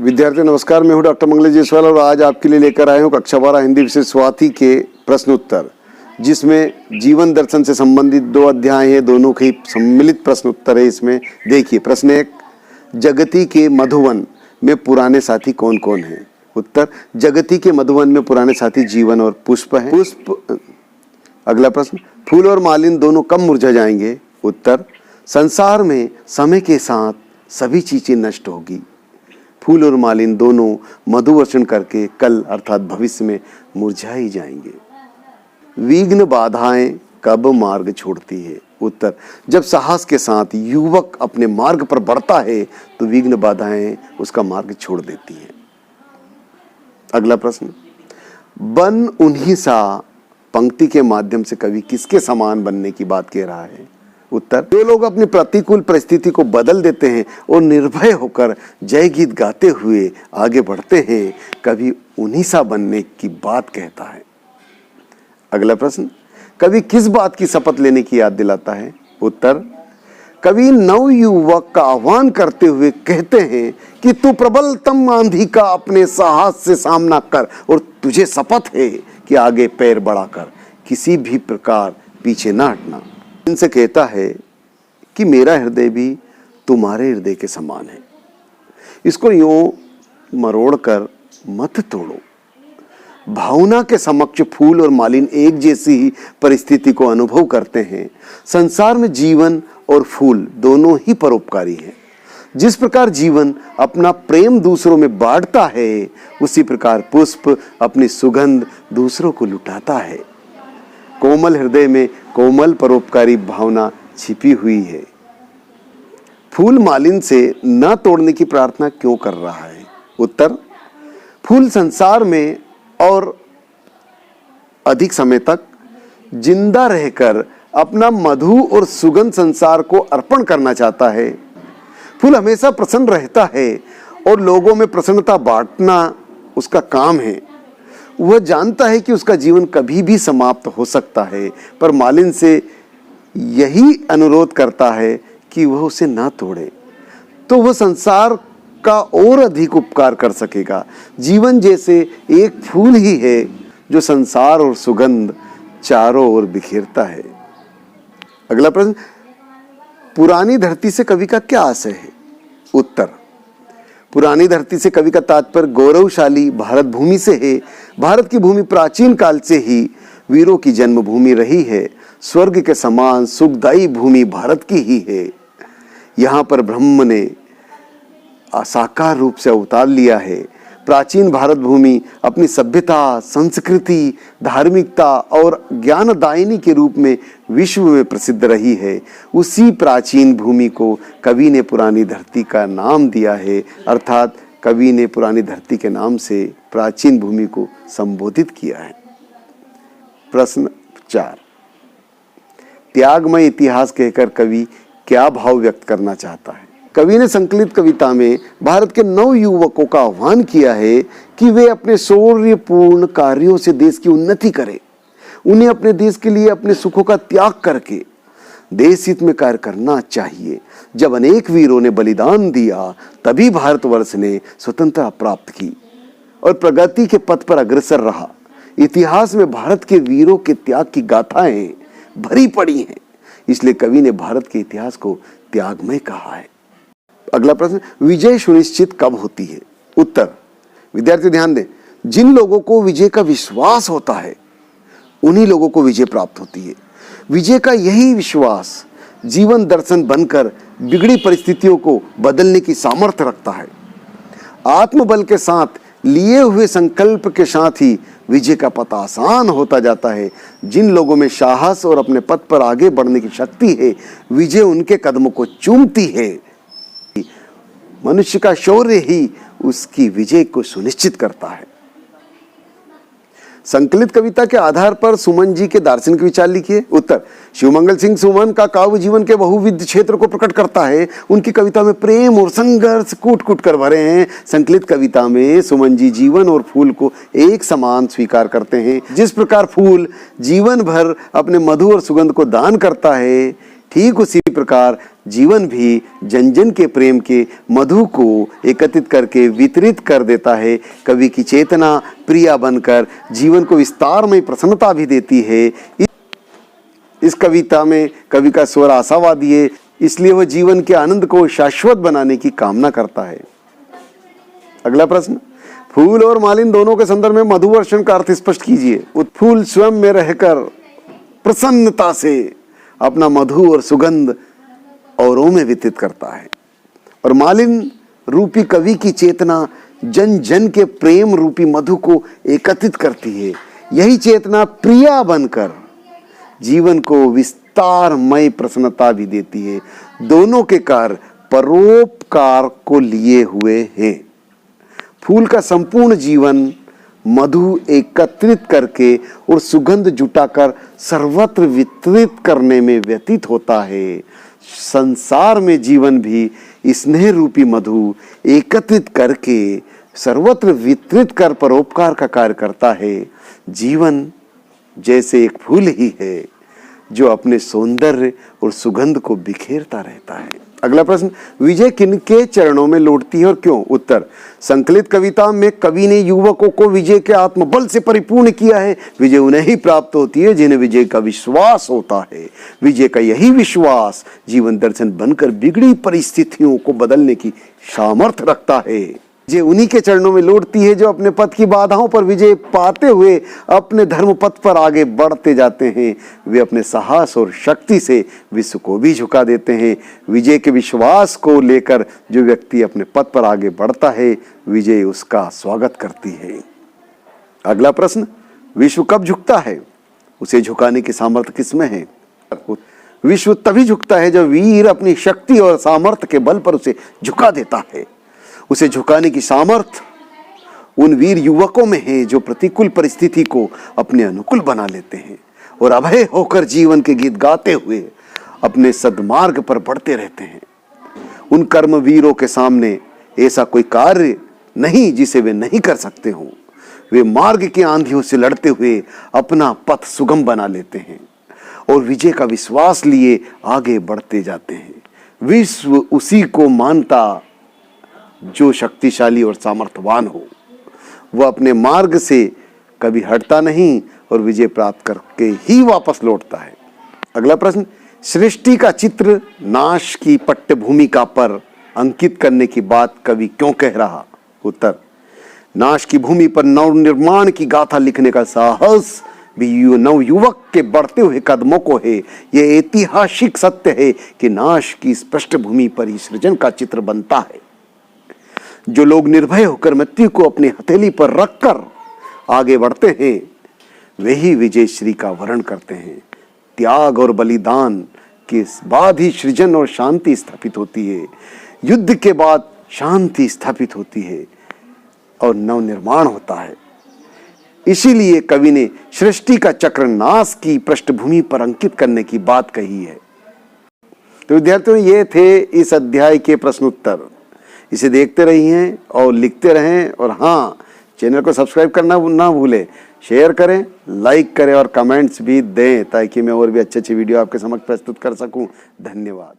विद्यार्थी नमस्कार, मैं हूं डॉक्टर मंगलेश जायसवाल और आज आपके लिए लेकर आए हूं कक्षा 12 हिंदी विषय स्वाति के प्रश्न उत्तर, जिसमें जीवन दर्शन से संबंधित 2 अध्याय हैं। दोनों के सम्मिलित प्रश्न उत्तर है। इसमें देखिए, प्रश्न 1, जगती के मधुवन में पुराने साथी कौन कौन हैं? उत्तर, जगती के मधुवन में पुराने साथी जीवन और पुष्प हैं। अगला प्रश्न, फूल और मालिन दोनों कब मुरझा जाएंगे? उत्तर, संसार में समय के साथ सभी चीजें नष्ट होगी। फूल और मालिन दोनों मधुवर्षण करके कल अर्थात भविष्य में मुरझा ही जाएंगे। विघ्न बाधाएं कब मार्ग छोड़ती है? उत्तर, जब साहस के साथ युवक अपने मार्ग पर बढ़ता है तो विघ्न बाधाएं उसका मार्ग छोड़ देती हैं। अगला प्रश्न, बन उन्हीं सा पंक्ति के माध्यम से कवि किसके समान बनने की बात कह रहा है? उत्तर, जो लोग अपनी प्रतिकूल परिस्थिति को बदल देते हैं और निर्भय होकर जय गीत गाते हुए आगे बढ़ते हैं, कवि उन्हीं सा बनने की बात कहता है। अगला प्रश्न, कवि किस बात की शपथ लेने की याद दिलाता है? उत्तर, कवि नव युवक का आह्वान करते हुए कहते हैं कि तू प्रबलतम आंधी का अपने साहस से सामना कर और तुझे शपथ है कि आगे पैर बढ़ाकर किसी भी प्रकार पीछे न हटना। इनसे कहता है कि मेरा हृदय भी तुम्हारे हृदय के समान है, इसको यूं मरोड़कर मत तोड़ो। भावना के समक्ष फूल और मालिन एक जैसी ही परिस्थिति को अनुभव करते हैं। संसार में जीवन और फूल दोनों ही परोपकारी हैं। जिस प्रकार जीवन अपना प्रेम दूसरों में बांटता है, उसी प्रकार पुष्प अपनी सुगंध दूसरों को लुटाता है। कोमल हृदय में कोमल परोपकारी भावना छिपी हुई है। फूल मालिन से न तोड़ने की प्रार्थना क्यों कर रहा है? उत्तर, फूल संसार में और अधिक समय तक जिंदा रहकर अपना मधु और सुगंध संसार को अर्पण करना चाहता है। फूल हमेशा प्रसन्न रहता है और लोगों में प्रसन्नता बांटना उसका काम है। वह जानता है कि उसका जीवन कभी भी समाप्त हो सकता है, पर मालिन से यही अनुरोध करता है कि वह उसे ना तोड़े, तो वह संसार का और अधिक उपकार कर सकेगा। जीवन जैसे एक फूल ही है जो संसार और सुगंध चारों ओर बिखेरता है। अगला प्रश्न, पुरानी धरती से कवि का क्या आशय है? उत्तर, पुरानी धरती से कवि का तात्पर्य गौरवशाली भारत भूमि से है। भारत की भूमि प्राचीन काल से ही वीरों की जन्मभूमि रही है। स्वर्ग के समान सुखदायी भूमि भारत की ही है। यहाँ पर ब्रह्म ने साकार रूप से अवतार लिया है। प्राचीन भारत भूमि अपनी सभ्यता, संस्कृति, धार्मिकता और ज्ञानदायिनी के रूप में विश्व में प्रसिद्ध रही है। उसी प्राचीन भूमि को कवि ने पुरानी धरती का नाम दिया है, अर्थात कवि ने पुरानी धरती के नाम से प्राचीन भूमि को संबोधित किया है। प्रश्न 4, त्यागमय इतिहास कहकर कवि क्या भाव व्यक्त करना चाहता है? कवि ने संकलित कविता में भारत के नव युवकों का आह्वान किया है कि वे अपने शौर्यपूर्ण कार्यों से देश की उन्नति करें। उन्हें अपने देश के लिए अपने सुखों का त्याग करके देश हित में कार्य करना चाहिए। जब अनेक वीरों ने बलिदान दिया, तभी भारतवर्ष ने स्वतंत्रता प्राप्त की और प्रगति के पथ पर अग्रसर रहा। इतिहास में भारत के वीरों के त्याग की गाथाएं भरी पड़ी हैं, इसलिए कवि ने भारत के इतिहास को त्यागमय कहा है। अगला प्रश्न, विजय सुनिश्चित कब होती है? उत्तर, विद्यार्थी ध्यान दें, जिन लोगों को विजय का विश्वास होता है उन्हीं लोगों को विजय प्राप्त होती है। विजय का यही विश्वास जीवन दर्शन बनकर बिगड़ी परिस्थितियों को बदलने की सामर्थ्य रखता है। आत्मबल के साथ लिए हुए संकल्प के साथ ही विजय का पथ आसान होता जाता है। जिन लोगों में साहस और अपने पथ पर आगे बढ़ने की शक्ति है, विजय उनके कदमों को चूमती है। मनुष्य का शौर्य ही उसकी विजय को सुनिश्चित करता है। संकलित कविता के आधार पर सुमन जी के दार्शनिक विचार लिखिए। उत्तर, शिवमंगल सिंह सुमन का काव्य जीवन के बहुविध क्षेत्र को प्रकट करता है। उनकी कविता में प्रेम और संघर्ष कूट कूट कर भरे हैं। संकलित कविता में सुमन जी जीवन और फूल को एक समान स्वीकार करते हैं। जिस प्रकार फूल जीवन भर अपने मधु और सुगंध को दान करता है, ठीक उसी प्रकार जीवन भी जन जन के प्रेम के मधु को एकत्रित करके वितरित कर देता है। कवि की चेतना प्रिया बनकर जीवन को विस्तारमय प्रसन्नता भी देती है। इस कविता में कवि का स्वर आशावादी है, इसलिए वह जीवन के आनंद को शाश्वत बनाने की कामना करता है। अगला प्रश्न, फूल और मालिन दोनों के संदर्भ में मधुवर्षण का अर्थ स्पष्ट कीजिए। फूल स्वयं में रहकर प्रसन्नता से अपना मधु और सुगंध औरों में वितरित करता है, और मालिन रूपी कवि की चेतना जन जन के प्रेम रूपी मधु को एकत्रित करती है। यही चेतना प्रिया बनकर जीवन को विस्तारमय प्रसन्नता भी देती है। दोनों के कार्य परोपकार को लिए हुए हैं। फूल का संपूर्ण जीवन मधु एकत्रित करके और सुगंध जुटाकर सर्वत्र वितरित करने में व्यतीत होता है। संसार में जीवन भी स्नेह रूपी मधु एकत्रित करके सर्वत्र वितरित कर परोपकार का कार्य करता है। जीवन जैसे एक फूल ही है जो अपने सौंदर्य और सुगंध को बिखेरता रहता है। अगला प्रश्न, विजय किनके चरणों में लौटती है और क्यों? उत्तर, संकलित कविता में कवि ने युवकों को विजय के आत्मबल से परिपूर्ण किया है। विजय उन्हें ही प्राप्त होती है जिन्हें विजय का विश्वास होता है। विजय का यही विश्वास जीवन दर्शन बनकर बिगड़ी परिस्थितियों को बदलने की सामर्थ्य रखता है। विजय उन्हीं के चरणों में लौटती है जो अपने पथ की बाधाओं पर विजय पाते हुए अपने धर्म पथ पर आगे बढ़ते जाते हैं। वे अपने साहस और शक्ति से विश्व को भी झुका देते हैं। विजय के विश्वास को लेकर जो व्यक्ति अपने पथ पर आगे बढ़ता है, विजय उसका स्वागत करती है। अगला प्रश्न, विश्व कब झुकता है? उसे झुकाने की सामर्थ्य किसमें है? विश्व तभी झुकता है जब वीर अपनी शक्ति और सामर्थ्य के बल पर उसे झुका देता है। उसे झुकाने की सामर्थ्य उन वीर युवकों में है जो प्रतिकूल परिस्थिति को अपने अनुकूल बना लेते हैं और अभय होकर जीवन के गीत गाते हुए अपने सद्मार्ग पर बढ़ते रहते हैं। उन कर्मवीरों के सामने ऐसा कोई कार्य नहीं जिसे वे नहीं कर सकते हों। वे मार्ग की आंधियों से लड़ते हुए अपना पथ सुगम बना लेते हैं और विजय का विश्वास लिए आगे बढ़ते जाते हैं। विश्व उसी को मानता जो शक्तिशाली और सामर्थ्यवान हो। वह अपने मार्ग से कभी हटता नहीं और विजय प्राप्त करके ही वापस लौटता है। अगला प्रश्न, सृष्टि का चित्र नाश की पट्टभूमिका पर अंकित करने की बात कवि क्यों कह रहा? उत्तर, नाश की भूमि पर नवनिर्माण की गाथा लिखने का साहस भी नवयुवक के बढ़ते हुए कदमों को है। यह ऐतिहासिक सत्य है कि नाश की इस पृष्ठभूमि पर ही सृजन का चित्र बनता है। जो लोग निर्भय होकर मृत्यु को अपनी हथेली पर रखकर आगे बढ़ते हैं, वे ही विजय श्री का वर्ण करते हैं। त्याग और बलिदान के बाद ही सृजन और शांति स्थापित होती है। युद्ध के बाद शांति स्थापित होती है और नवनिर्माण होता है। इसीलिए कवि ने सृष्टि का चक्र नाश की पृष्ठभूमि पर अंकित करने की बात कही है। तो विद्यार्थियों, ये थे इस अध्याय के प्रश्न उत्तर। इसे देखते रहिए और लिखते रहें, और हाँ, चैनल को सब्सक्राइब करना ना भूलें। शेयर करें, लाइक करें और कमेंट्स भी दें ताकि मैं और भी अच्छे वीडियो आपके समक्ष प्रस्तुत कर सकूं। धन्यवाद।